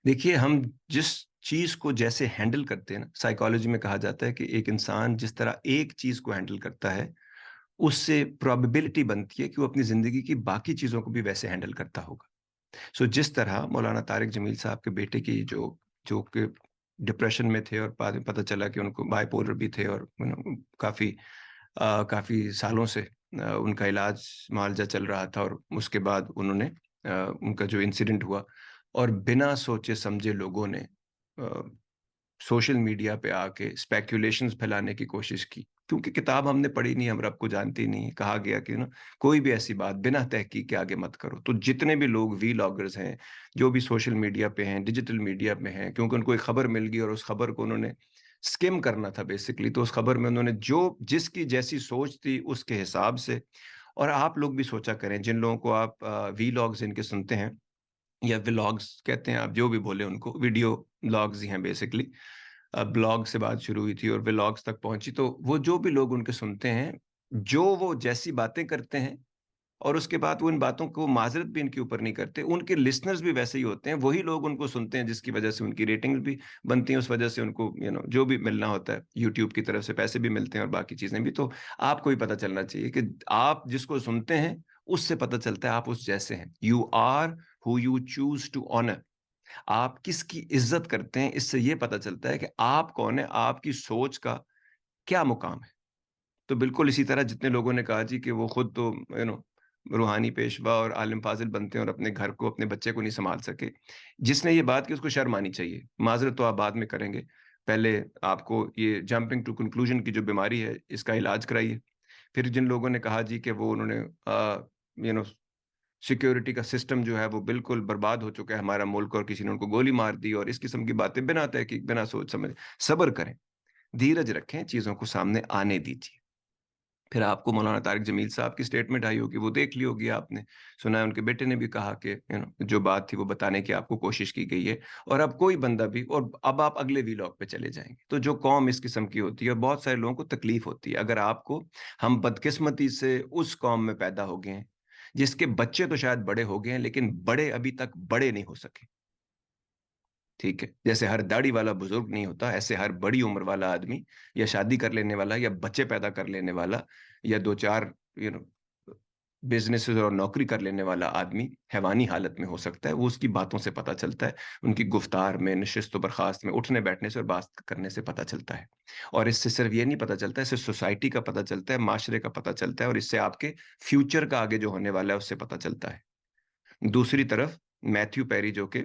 دیکھیے ہم جس چیز کو جیسے ہینڈل کرتے ہیں نا، سائیکالوجی میں کہا جاتا ہے کہ ایک انسان جس طرح ایک چیز کو ہینڈل کرتا ہے اس سے پرابیبلٹی بنتی ہے کہ وہ اپنی زندگی کی باقی چیزوں کو بھی ویسے ہینڈل کرتا ہوگا. جس طرح مولانا طارق جمیل صاحب کے بیٹے کی جو کہ ڈپریشن میں تھے اور بعد میں پتہ چلا کہ ان کو بائی پولر بھی تھے، اور کافی کافی سالوں سے ان کا علاج معالجہ چل رہا تھا، اور اس کے بعد انہوں نے ان کا جو انسیڈنٹ ہوا، اور بنا سوچے سمجھے لوگوں نے سوشل میڈیا پہ آ کے اسپیکولیشنز پھیلانے کی کوشش کی. کیونکہ کتاب ہم نے پڑھی نہیں، ہم رب کو جانتے ہی نہیں. کہا گیا کہ کوئی بھی ایسی بات بنا تحقیق کے آگے مت کرو. تو جتنے بھی لوگ وی لاگرز ہیں، جو بھی سوشل میڈیا پہ ہیں، ڈیجیٹل میڈیا پہ ہیں، کیونکہ ان کو ایک خبر مل گئی اور اس خبر کو انہوں نے سکم کرنا تھا بیسکلی، تو اس خبر میں انہوں نے جس کی جیسی سوچ تھی اس کے حساب سے. اور آپ لوگ بھی سوچا کریں، جن لوگوں کو آپ وی لاگز ان کے سنتے ہیں یا ولاگز کہتے ہیں، آپ جو بھی بولے ان کو، ویڈیو بلاگز ہی ہیں بیسکلی. بلاگ سے بات شروع ہوئی تھی اور ولاگز تک پہنچی، تو وہ جو بھی لوگ ان کے سنتے ہیں، جو وہ جیسی باتیں کرتے ہیں اور اس کے بعد وہ ان باتوں کو معذرت بھی ان کے اوپر نہیں کرتے، ان کے لسنرز بھی ویسے ہی ہوتے ہیں، وہی لوگ ان کو سنتے ہیں، جس کی وجہ سے ان کی ریٹنگز بھی بنتی ہیں، اس وجہ سے ان کو جو بھی ملنا ہوتا ہے یوٹیوب کی طرف سے پیسے بھی ملتے ہیں اور باقی چیزیں بھی. تو آپ کو بھی پتہ چلنا چاہیے کہ آپ جس کو سنتے ہیں اس سے پتہ چلتا ہے آپ اس جیسے ہیں. You are who you choose to honour. آپ کس کی عزت کرتے ہیں، اس سے یہ پتہ چلتا ہے کہ آپ کون ہے، آپ کی سوچ کا کیا مقام ہے. تو بالکل اسی طرح جتنے لوگوں نے کہا جی کہ وہ خود تو روحانی پیشوا اور عالم فاضل بنتے ہیں اور اپنے گھر کو، اپنے بچے کو نہیں سنبھال سکے، جس نے یہ بات کی اس کو شرم آنی چاہیے. معذرت تو آپ بعد میں کریں گے، پہلے آپ کو یہ جمپنگ ٹو کنکلوژن کی جو بیماری ہے اس کا علاج کرائیے. پھر جن لوگوں نے کہا جی کہ وہ انہوں نے سیکیورٹی کا سسٹم جو ہے وہ بالکل برباد ہو چکا ہے ہمارا ملک، اور کسی نے ان کو گولی مار دی، اور اس قسم کی باتیں بنا تحقیق، بنا سوچ سمجھ. صبر کریں، دھیرج رکھیں، چیزوں کو سامنے آنے دیجیے. پھر آپ کو مولانا طارق جمیل صاحب کی سٹیٹمنٹ آئی ہوگی، وہ دیکھ لی ہوگی، آپ نے سنا ہے ان کے بیٹے نے بھی کہا کہ جو بات تھی وہ بتانے کی آپ کو کوشش کی گئی ہے. اور اب کوئی بندہ بھی، اور اب آپ اگلے ویلاگ پہ چلے جائیں گے، تو جو قوم اس قسم کی ہوتی ہے اور بہت سارے لوگوں کو تکلیف ہوتی ہے، اگر آپ کو، ہم بدقسمتی سے اس قوم میں پیدا ہو گئے ہیں جس کے بچے تو شاید بڑے ہو گئے ہیں لیکن بڑے ابھی تک بڑے نہیں ہو سکے. ٹھیک ہے، جیسے ہر داڑھی والا بزرگ نہیں ہوتا، ایسے ہر بڑی عمر والا آدمی یا شادی کر لینے والا یا بچے پیدا کر لینے والا یا دو چار بزنس اور نوکری کر لینے والا آدمی حیوانی حالت میں ہو سکتا ہے. وہ اس کی باتوں سے پتہ چلتا ہے، ان کی گفتار میں، نشست و برخاست میں، اٹھنے بیٹھنے سے اور بات کرنے سے پتہ چلتا ہے. اور اس سے صرف یہ نہیں پتہ چلتا ہے، اس سے سوسائٹی کا پتہ چلتا ہے، معاشرے کا پتہ چلتا ہے، اور اس سے آپ کے فیوچر کا آگے جو ہونے والا ہے اس سے پتہ چلتا ہے. دوسری طرف میتھیو پیری جو کہ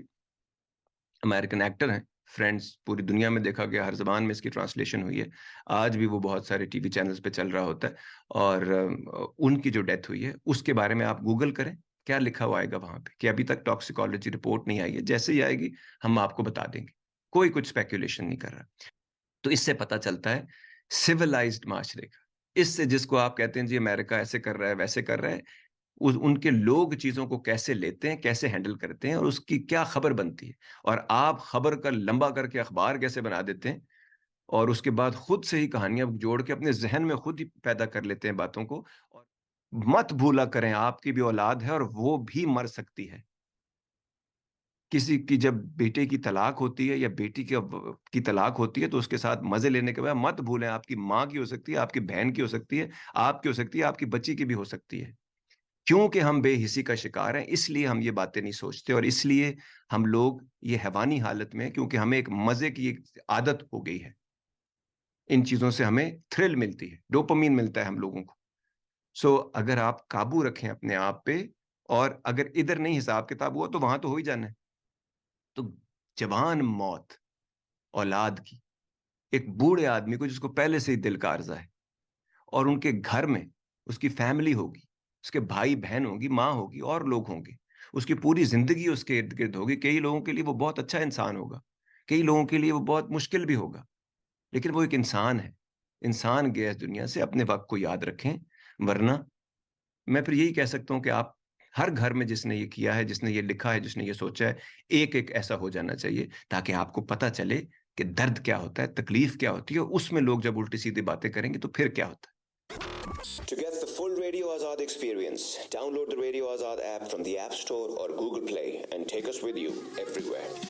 امریکن ایکٹر ہیں، فرینڈز پوری دنیا میں دیکھا گیا، ہر زبان میں اس کی ٹرانسلیشن ہوئی ہے، آج بھی وہ بہت سارے ٹی وی چینلز پہ چل رہا ہوتا ہے. اور ان کی جو ڈیتھ ہوئی ہے اس کے بارے میں آپ گوگل کریں، کیا لکھا ہوا آئے گا وہاں پہ کہ ابھی تک ٹاکسیکولوجی رپورٹ نہیں آئی ہے، جیسے ہی آئے گی ہم آپ کو بتا دیں گے. کوئی کچھ اسپیکولیشن نہیں کر رہا. تو اس سے پتہ چلتا ہے سویلائزڈ معاشرے کا. اس سے جس کو آپ کہتے ہیں جی امریکہ ایسے کر رہا ہے ویسے کر رہا ہے، ان کے لوگ چیزوں کو کیسے لیتے ہیں، کیسے ہینڈل کرتے ہیں، اور اس کی کیا خبر بنتی ہے. اور آپ خبر کا لمبا کر کے اخبار کیسے بنا دیتے ہیں، اور اس کے بعد خود سے ہی کہانیاں جوڑ کے اپنے ذہن میں خود ہی پیدا کر لیتے ہیں باتوں کو. اور مت بھولا کریں آپ کی بھی اولاد ہے اور وہ بھی مر سکتی ہے. کسی کی جب بیٹے کی طلاق ہوتی ہے یا بیٹی کی طلاق ہوتی ہے تو اس کے ساتھ مزے لینے کے بعد مت بھولیں آپ کی ماں کی ہو سکتی ہے، آپ کی بہن کی ہو سکتی ہے، آپ کی ہو سکتی ہے، آپ کی بچی کی بھی ہو سکتی ہے. کیونکہ ہم بے حسی کا شکار ہیں، اس لیے ہم یہ باتیں نہیں سوچتے، اور اس لیے ہم لوگ یہ حیوانی حالت میں، کیونکہ ہمیں ایک مزے کی ایک عادت ہو گئی ہے، ان چیزوں سے ہمیں تھرل ملتی ہے، ڈوپامین ملتا ہے ہم لوگوں کو. اگر آپ قابو رکھیں اپنے آپ پہ، اور اگر ادھر نہیں حساب کتاب ہوا تو وہاں تو ہو ہی جانا ہے. تو جوان موت اولاد کی، ایک بوڑھے آدمی کو جس کو پہلے سے ہی دل کا عرضہ ہے، اور ان کے گھر میں اس کی فیملی ہوگی، اس کے بھائی بہن ہوں گی، ماں ہوگی، اور لوگ ہوں گے، اس کی پوری زندگی اس کے ارد گرد ہوگی. کئی لوگوں کے لیے وہ بہت اچھا انسان ہوگا، کئی لوگوں کے لیے وہ بہت مشکل بھی ہوگا، لیکن وہ ایک انسان ہے. انسان گیا اس دنیا سے، اپنے وقت کو یاد رکھیں. ورنہ میں پھر یہی کہہ سکتا ہوں کہ آپ ہر گھر میں جس نے یہ کیا ہے، جس نے یہ لکھا ہے، جس نے یہ سوچا ہے، ایک ایک ایسا ہو جانا چاہیے، تاکہ آپ کو پتہ چلے کہ درد کیا ہوتا ہے، تکلیف کیا ہوتی ہے. اس میں لوگ جب الٹی سیدھی باتیں کریں گے تو پھر کیا ہوتا ہے. To get the full Radio Azad experience, download the Radio Azad app from the App Store or Google Play and take us with you everywhere.